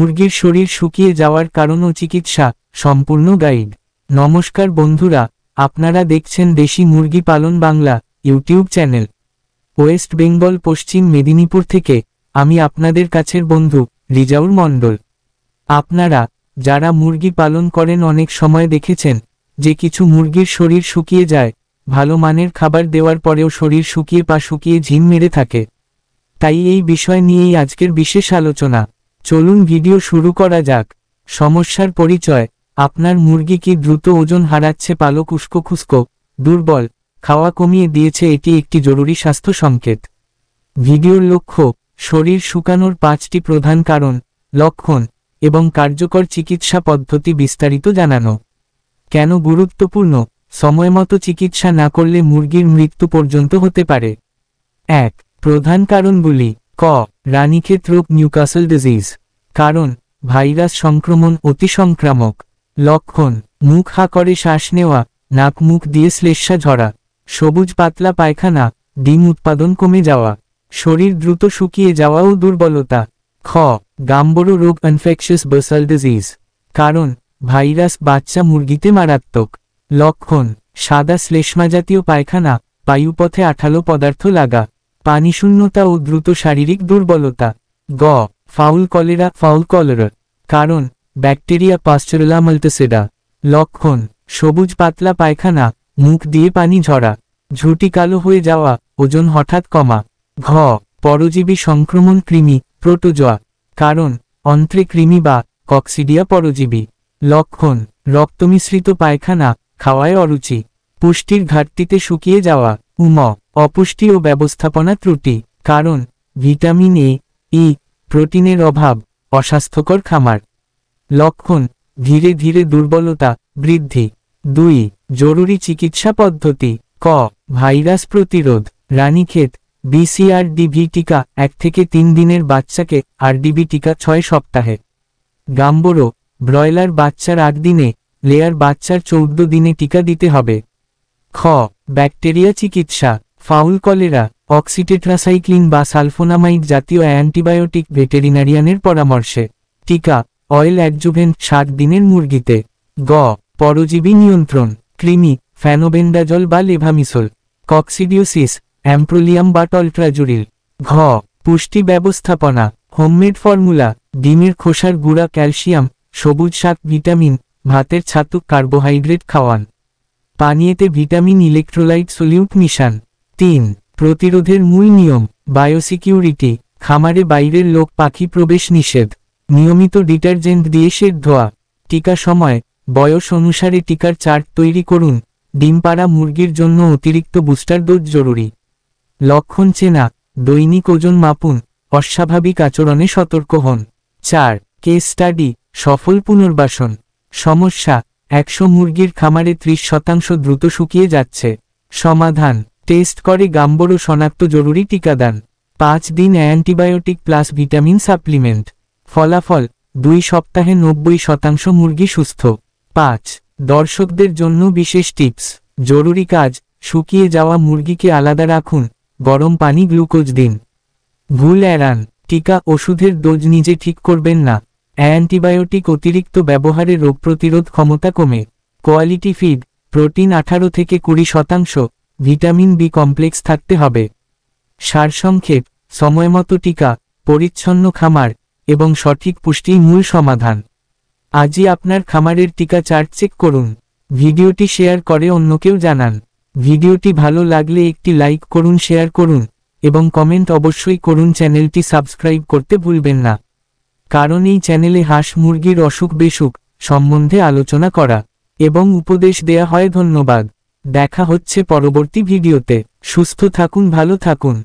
মুরগির শরীর শুকিয়ে যাওয়ার কারণ ও চিকিৎসা সম্পূর্ণ গাইড। নমস্কার বন্ধুরা, আপনারা দেখছেন দেশি মুরগি পালন Bangla YouTube channel. West Bengal পশ্চিম মেদিনীপুর থেকে আমি আপনাদের কাছের বন্ধু রিজাউর মণ্ডল। আপনারা যারা মুরগি পালন করেন অনেক সময় দেখেছেন যে কিছু মুরগির শরীর শুকিয়ে যায়, ভালো মানের খাবার দেওয়ার পরেও শরীর শুকিয়ে পা শুকিয়ে ঝিম মেরে থাকে। তাই এই বিষয় নিয়েই আজকের বিশেষ আলোচনা। চলুন ভিডিও শুরু করা যাক। সমস্যার পরিচয়। আপনার মুরগি কি দ্রুত ওজন হারাচ্ছে, পালক উস্কো খুস্কো, দুর্বল, খাওয়া কমিয়ে দিয়েছে? এটি একটি জরুরি স্বাস্থ্য সংকেত। ভিডিওর লক্ষ্য শরীর শুকানোর 5টি প্রধান কারণ, লক্ষণ এবং কার্যকর চিকিৎসা পদ্ধতি বিস্তারিত জানানো। কেন গুরুত্বপূর্ণ? সময়মতো চিকিৎসা না করলে মুরগির মৃত্যু পর্যন্ত হতে পারে। 1. প্রধান কারণগুলি। ক. রানীক্ষেত রোগ, নিউক্যাসল ডিজিজ। কারণ ভাইরাস সংক্রমণ, অতি সংক্রামক। লক্ষণ মুখ হা করে শ্বাস নেওয়া, নাক মুখ দিয়ে শ্লেষ্মা ঝরা, সবুজ পাতলা পায়খানা, ডিম উৎপাদন কমে যাওয়া, শরীর দ্রুত শুকিয়ে যাওয়া ও দুর্বলতা। খ. গাম্বরো রোগ, ইনফেকশাস বাসাল ডিজিজ। কারণ ভাইরাস বাচ্চা মুরগিতে মারাত্মক। লক্ষণ সাদা শ্লেষ্মা জাতীয় পায়খানা, পায়ুপথে আঠালো পদার্থ লাগা, পানিশূন্যতা ও দ্রুত শারীরিক দুর্বলতা। গ. Fowl cholera, fowl cholera. কারণ ব্যাকটেরিয়া পাস্চুরেলা মাল্টিসিডা। লক্ষণ সবুজ পাতলা পায়খানা, মুখ দিয়ে পানি ঝরা, ঝুঁটি কালো হয়ে যাওয়া, ওজন হঠাৎ কমা। ঘ. পরজীবী সংক্রমণ, কৃমি, প্রোটোজোয়া। কারণ অন্ত্রে কৃমি বা কক্সিডিয়া পরজীবী। লক্ষণ রক্তমিশ্রিত পায়খানা, খাওয়ায় অরুচি, পুষ্টির ঘাটতিতে শুকিয়ে যাওয়া। উম. অপুষ্টি ও ব্যবস্থাপনা ত্রুটি। কারণ ভিটামিন এ, ই, প্রোটিনের অভাব, অস্বাস্থ্যকর খামার। লক্ষণ ধীরে ধীরে দুর্বলতা, বৃদ্ধি। 2. জরুরি চিকিৎসা পদ্ধতি। ক. ভাইরাস প্রতিরোধ। রানীক্ষেত BCRDV টিকা 1 থেকে 3 দিনের বাচ্চাকে, RDV টিকা 6 সপ্তাহে। গাম্বরো ব্রয়লার বাচ্চার 8 দিনে, লেয়ার বাচ্চার 14 দিনে টিকা দিতে হবে। খ. ব্যাকটেরিয়া চিকিৎসা। ফাউল কলেরা, অক্সিটেট্রাসাইক্লিন বা সালফোনামাইড জাতীয় অ্যান্টিবায়োটিক ভেটেরিনারিয়ানের পরামর্শে। টিকা অয়েল অ্যাডজুভেন্ট 60 দিনের মুরগিতে। গ. পরজীবী নিয়ন্ত্রণ। কৃমি ফ্যানোবেন্ডাজল বা লেভামিসল। কক্সিডিওসিস অ্যাম্প্রোলিয়াম বা টলট্রাজুরিল। ঘ. পুষ্টি ব্যবস্থাপনা। Homemade formula. ডিমের খোসার গুঁড়া ক্যালসিয়াম, সবুজ শাক ভিটামিন, ভাতের ছাতু কার্বোহাইড্রেট খাওয়ান। পানীয়তে ভিটামিন ইলেকট্রোলাইট সলিউট মিশান। 3. প্রতিরোধের মূল নিয়ম। বায়োসিকিউরিটি। খামারে বাইরের লোক পাখি প্রবেশ নিষেধ। নিয়মিত ডিটারজেন্ট দিয়ে শেড ধোয়া। টিকা সময়, বয়স অনুসারে টিকার চার্ট তৈরি করুন। ডিম পাড়া মুরগির জন্য অতিরিক্ত বুস্টার ডোজ জরুরি। লক্ষণ চেনা। দৈনিক ওজন মাপুন, অস্বাভাবিক আচরণে সতর্ক হন। 4. কেস স্টাডি, সফল পুনর্বাসন। সমস্যা 100 মুরগির খামারে 30% দ্রুত শুকিয়ে যাচ্ছে। সমাধান টেস্ট করে গাম্বরো শনাক্ত, জরুরি টিকাদান। 5 দিন অ্যান্টিবায়োটিক প্লাস ভিটামিন সাপ্লিমেন্ট। ফলাফল 2 সপ্তাহে 90% মুরগি সুস্থ। 5. দর্শকদের জন্য বিশেষ টিপস। জরুরি কাজ, শুকিয়ে যাওয়া মুরগিকে আলাদা রাখুন, গরম পানি গ্লুকোজ দিন। ভুল এড়ান। টিকা ওষুধের ডোজ নিজে ঠিক করবেন না। অ্যান্টিবায়োটিক অতিরিক্ত ব্যবহারে রোগ প্রতিরোধ ক্ষমতা কমে। কোয়ালিটি ফিড, প্রোটিন 18 থেকে 20%, ভিটামিন বি কমপ্লেক্স থাকতে হবে। সারসংক্ষেপ, সময়মতো টিকা, পরিচ্ছন্ন খামার এবং সঠিক পুষ্টিই মূল সমাধান। আজই আপনার খামারের টিকা চার্ট চেক করুন। ভিডিওটি শেয়ার করে অন্যকেও জানান। ভিডিওটি ভালো লাগলে একটি লাইক করুন, শেয়ার করুন এবং কমেন্ট অবশ্যই করুন। চ্যানেলটি সাবস্ক্রাইব করতে ভুলবেন না, কারণ এই চ্যানেলে হাঁস মুরগির অসুখ বেসুখ সম্বন্ধে আলোচনা করা এবং উপদেশ দেয়া হয়। ধন্যবাদ। দেখা হচ্ছে পরবর্তী ভিডিওতে। সুস্থ থাকুন, ভালো থাকুন।